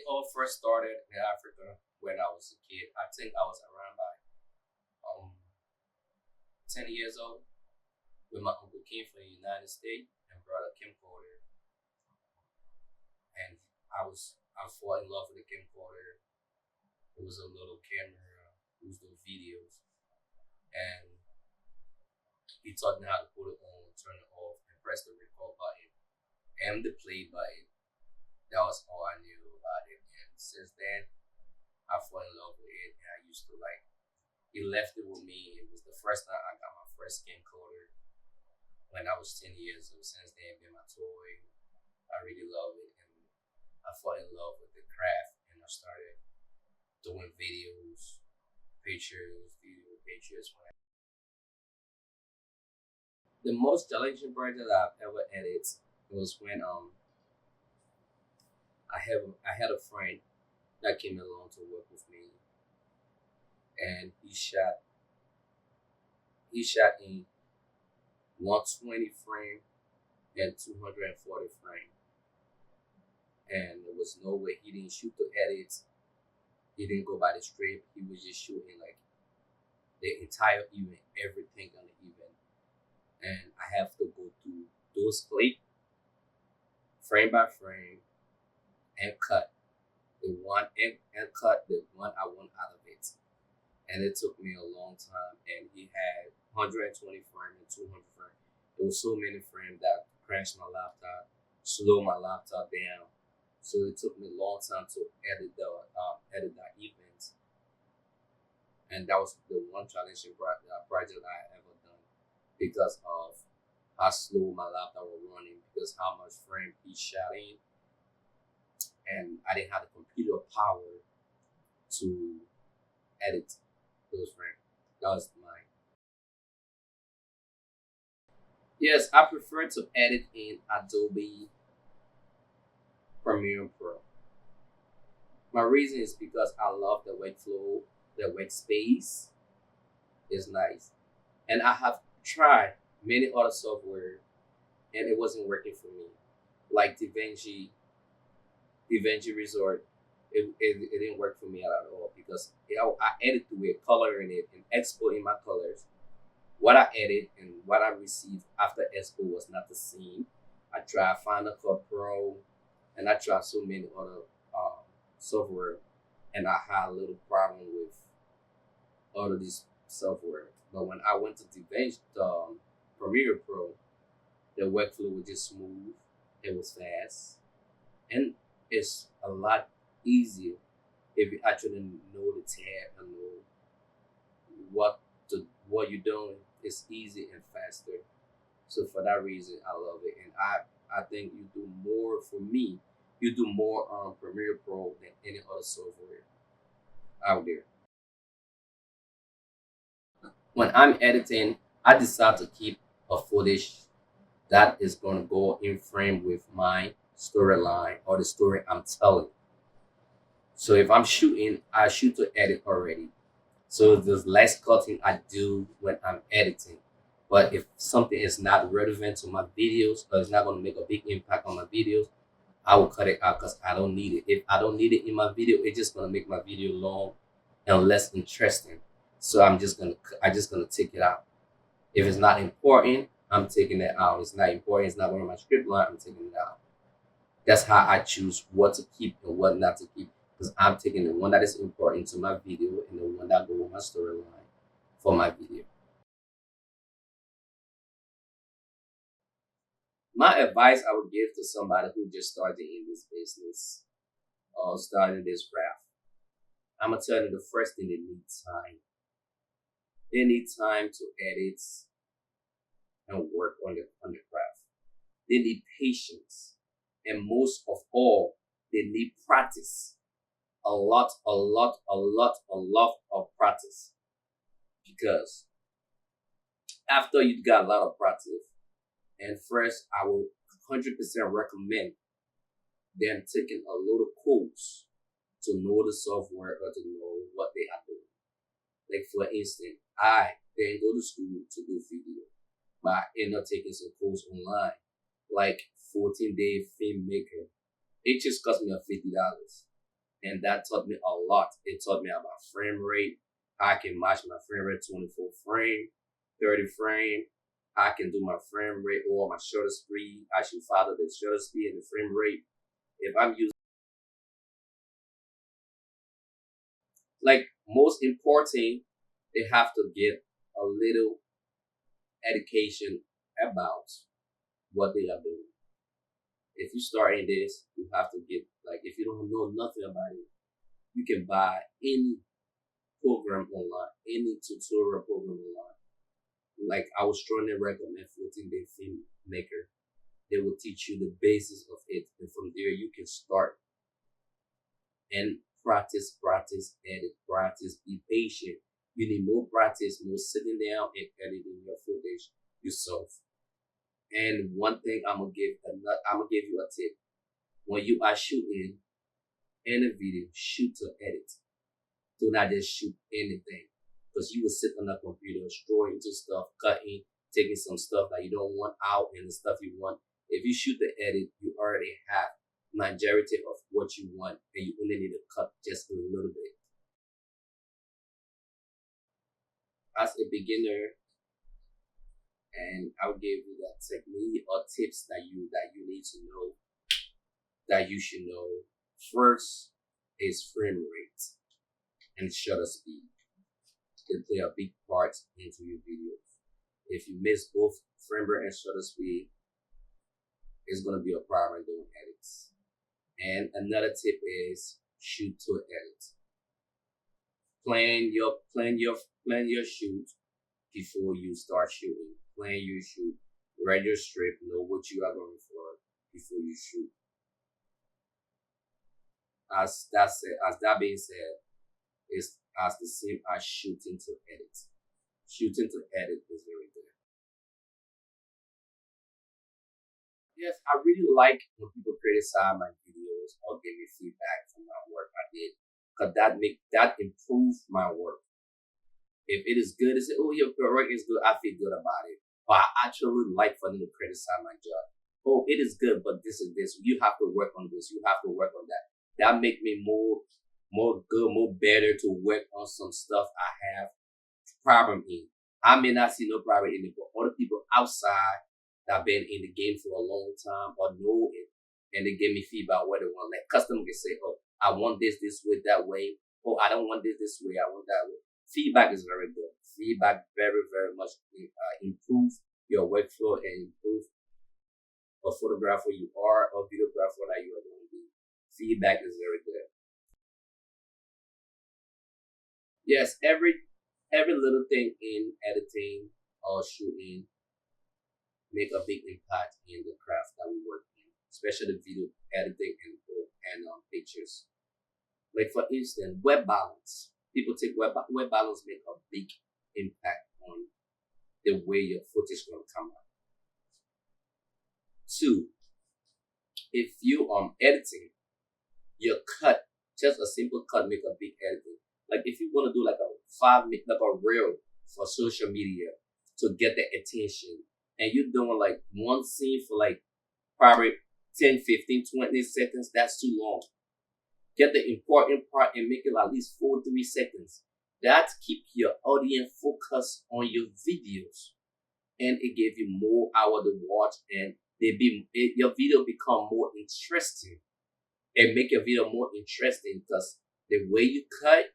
all first started in Africa when I was a kid. I think I was around by um 10 years old when my uncle came from the United States and brought a camcorder, and I fall in love with the camcorder. It was a little camera, it was those videos, and he taught me how to put it on, turn it off, and press the record button and the play button. That was all I knew about it, and since then I fell in love with it, and I used to like. He left it with me. It was the first time I got my first camcorder when I was 10 years old. Since then, been my toy. I really love it, and I fell in love with the craft, and I started doing videos, video pictures. The most challenging project I've ever edited was when I had a friend that came along to work with me, and he shot in 120 frame and 240 frame, and there was no way he didn't shoot the edits. He didn't go by the script. He was just shooting like the entire event, everything on the event, and I have to go through those clips frame by frame and cut and cut the one I want out of it. And it took me a long time. And he had 120 frames and 200 frames. There was so many frames that crashed my laptop, slowed my laptop down. So it took me a long time to edit that event. And that was the one challenging project I ever done because of how slow my laptop was running, because how much frame he shot in, and I didn't have the computer power to edit those frames. That was mine. Yes, I prefer to edit in Adobe Premiere Pro. My reason is because I love the workflow, the workspace is nice, and I have tried many other software, and it wasn't working for me. Like DaVinci Resort, it didn't work for me at all because I edit through it, coloring it, and exporting my colors. What I edit and what I received after export was not the same. I tried Final Cut Pro, and I tried so many other software, and I had a little problem with all of this software. But when I went to DaVinci, Premiere Pro, the workflow was just smooth. It was fast, and it's a lot easier if you actually know the tab and know what you're doing. It's easy and faster. So for that reason, I love it, and I think you do more for me. You do more on Premiere Pro than any other software out there. When I'm editing, I decide to keep a footage that is going to go in frame with my storyline or the story I'm telling. So if I'm shooting, I shoot to edit already. So there's less cutting I do when I'm editing. But if something is not relevant to my videos or it's not going to make a big impact on my videos, I will cut it out because I don't need it. If I don't need it in my video, it's just going to make my video long and less interesting. So I just gonna take it out. If it's not important, I'm taking it out. It's not important. It's not one of my script line. I'm taking it out. That's how I choose what to keep and what not to keep, because I'm taking the one that is important to my video and the one that go with my storyline for my video. My advice I would give to somebody who just started in this business or starting this craft, I'm gonna tell you the first thing, they need time. They need time to edit and work on the craft. They need patience, and most of all, they need practice. A lot of practice. Because after you got a lot of practice, and first I will 100% recommend them taking a little course to know the software or to know what they are doing. Like for instance, I didn't go to school to do video, but I ended up taking some course online, like 14-day filmmaker. It just cost me $50. And that taught me a lot. It taught me about frame rate. I can match my frame rate 24 frame, 30 frame. I can do my frame rate or my shutter speed. I should follow the shutter speed and the frame rate. If I'm using, like, most important, they have to get a little education about what they are doing. If you start in this, you have to get, like, if you don't know nothing about it, you can buy any program online, any tutorial program online. Like, I would strongly recommend 14-Day Filmmaker. They will teach you the basis of it, and from there you can start and practice, edit, practice, be patient. You need more practice, more sitting down and editing your footage yourself. And one thing I'm gonna give you a tip. When you are shooting in a video, shoot to edit. Do not just shoot anything, because you will sit on the computer, scroll into stuff, cutting, taking some stuff that you don't want out and the stuff you want. If you shoot the edit, you already have majority of what you want, and you only need to cut just a little bit. As a beginner, and I'll give you that technique or tips that you need to know, that you should know. First is frame rate and shutter speed. They play a big part into your videos. If you miss both frame rate and shutter speed, it's gonna be a problem doing edits. And another tip is shoot to edit. Plan your shoot before you start shooting. Plan your shoot. Write your script. Know what you are going for before you shoot. As that being said, it's as the same as shooting to edit. Shooting to edit is very good. Yes, I really like when people criticize my videos or give me feedback from my work I did, because that improves my work. If it is good, they say, "Oh, your work is good." I feel good about it. But I actually like for them to criticize my job. "Oh, it is good, but this is this. You have to work on this. You have to work on that." That make me more good, more better to work on some stuff I have problem in. I may not see no problem in it, but other people outside that been in the game for a long time or know it, and they give me feedback what they want. Like, customer can say, "Oh, I want this way, that way. Oh, I don't want this way. I want that way." Feedback is very good. Feedback very, very much improve your workflow and improve a photographer you are or videographer that you are going to be. Feedback is very good. Yes, every little thing in editing or shooting make a big impact in the craft that we work in, especially video editing and pictures. Like, for instance, web balance. People take web balance make a big impact on the way your footage is going to come out. 2, if you editing your cut, just a simple cut make a big editing. Like, if you want to do like a 5-minute, like a reel for social media to get the attention, and you're doing like one scene for like probably 10, 15, 20 seconds, that's too long. Get the important part and make it at least 4-3 seconds. That keeps your audience focused on your videos, and it gives you more hours to watch, and your video become more interesting. And make your video more interesting because the way you cut,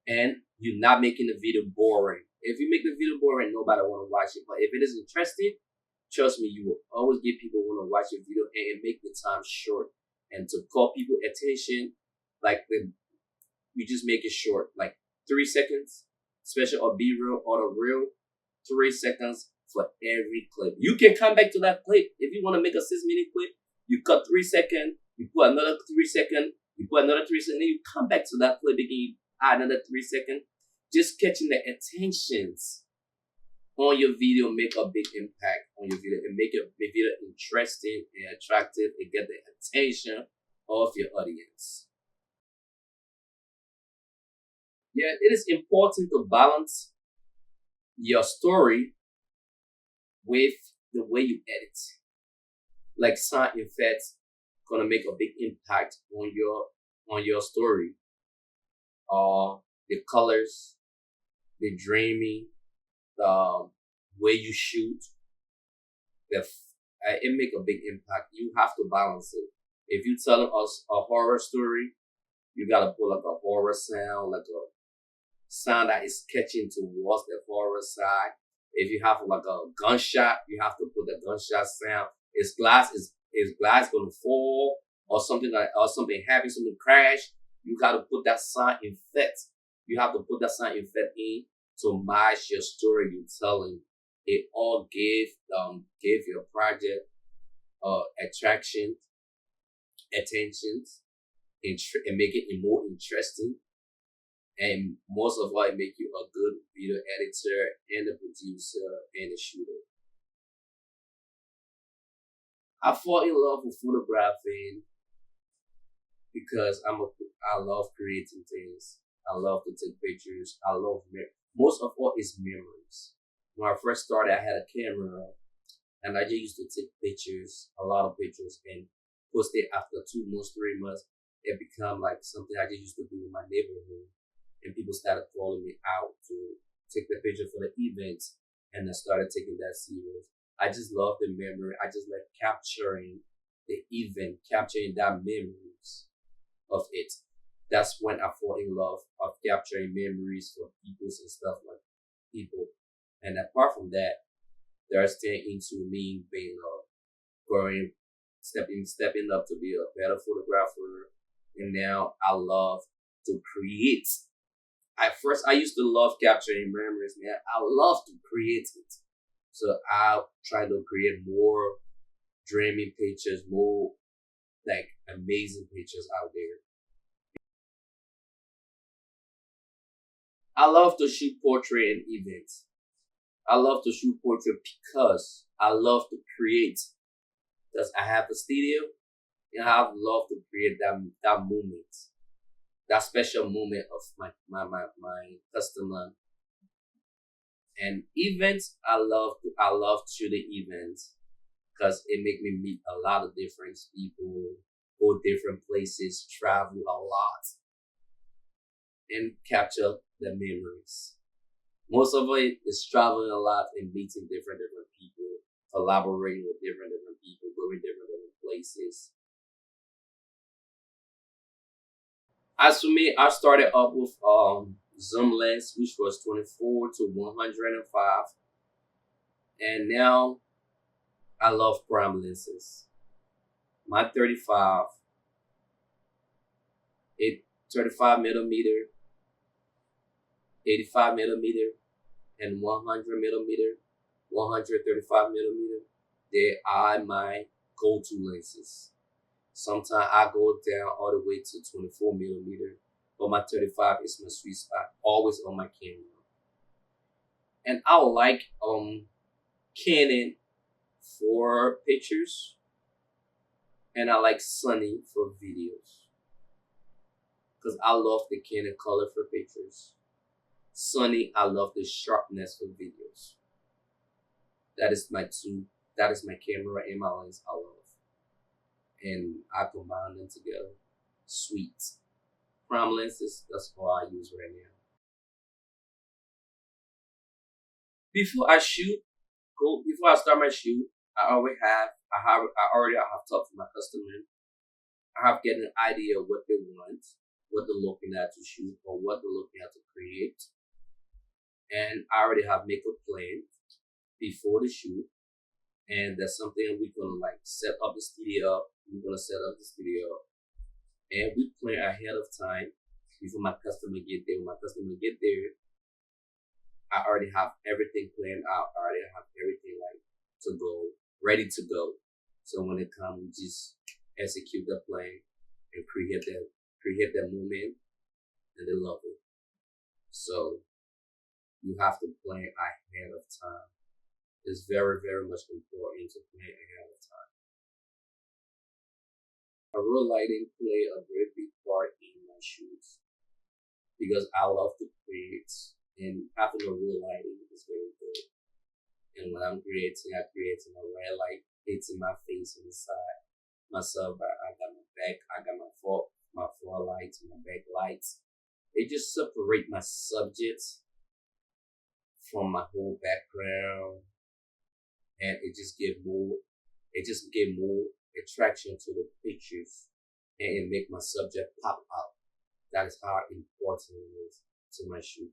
and you're not making the video boring. If you make the video boring, nobody want to watch it. But if it is interesting, trust me, you will always get people want to watch your video, and make the time short. And to call people attention, like you just make it short, like 3 seconds, especially a B-reel or a reel, 3 seconds for every clip. You can come back to that clip. If you want to make a 6-minute clip, you cut 3 seconds, you put another 3 seconds, you put another 3 seconds, then you come back to that clip again, you add another 3 seconds. Just catching the attentions on your video make a big impact on your video, and make your video interesting and attractive and get the attention of your audience. Yeah, it is important to balance your story with the way you edit. Like, sound effects gonna make a big impact on your on your story. The colors, the dreaming, the way you shoot, it make a big impact. You have to balance it. If you telling us a horror story, you gotta put like a horror sound, like a sound that is catching towards the horror side. If you have like a gunshot, you have to put the gunshot sound. Is glass gonna fall or something like or something happen, something crash? You gotta put that sound effect. You have to put that sound effect in to match your story you're telling. It all give your project attraction, attentions, and make it more interesting. And most of all, it make you a good video editor and a producer and a shooter. I fall in love with photographing because I love creating things. I love to take pictures. I love most of all is memories. When I first started, I had a camera and I just used to take pictures, a lot of pictures, and post it after 2 months, 3 months. It become like something I just used to do in my neighborhood, and people started calling me out to take the picture for the events, and I started taking that serious. I just love the memory. I just like capturing the event, capturing that memories of it. That's when I fall in love of capturing memories for people and stuff like people. And apart from that, there's staying into me being growing, stepping up to be a better photographer. And now I love to create. At first, I used to love capturing memories, man. I love to create it. So I'll try to create more dreaming pictures, more like amazing pictures out there. I love to shoot portrait and events. I love to shoot portrait because I love to create. Because I have a studio and I love to create that moment, that special moment of my customer. And events, I love shooting events because it make me meet a lot of different people, go different places, travel a lot, and capture the memories. Most of it is traveling a lot and meeting different people, collaborating with different people, going different places. As for me, I started up with zoom lens, which was 24 to 105, and now I love prime lenses. My 35, it 35 millimeter, 85 millimeter, and 100 millimeter, 135 millimeter. They are my go-to lenses. Sometimes I go down all the way to 24 millimeter, but my 35 is my sweet spot, always on my camera. And I like Canon for pictures, and I like Sony for videos because I love the Canon color for pictures. Sony, I love the sharpness for videos. That is my two. That is my camera and my lens I love, and I combine them together. Sweet. Prime lenses. That's all I use right now. Before I start my shoot, I already have talked to my customer. I have get an idea of what they want, what they're looking at to shoot, or what they're looking at to create, and I already have makeup plan before the shoot. And that's something we're gonna like set up the studio up. We're gonna set up the studio up, and we plan ahead of time before my customer get there. When my customer get there, I already have everything planned out. I already have everything like to go, ready to go. So when it comes, just execute the plan and create that moment, and they love it. So you have to plan ahead of time. It's very much important to plan ahead of time. A real lighting play a very big part in my shoots because I love to create, and having a real lighting is very good. And when I'm creating, I create in a red light hitting my face inside myself. I got my back, I got my far lights, my back lights. It just separate my subjects from my whole background, and it just give more attraction to the pictures, and it make my subject pop out. That is how important it is to my shoot.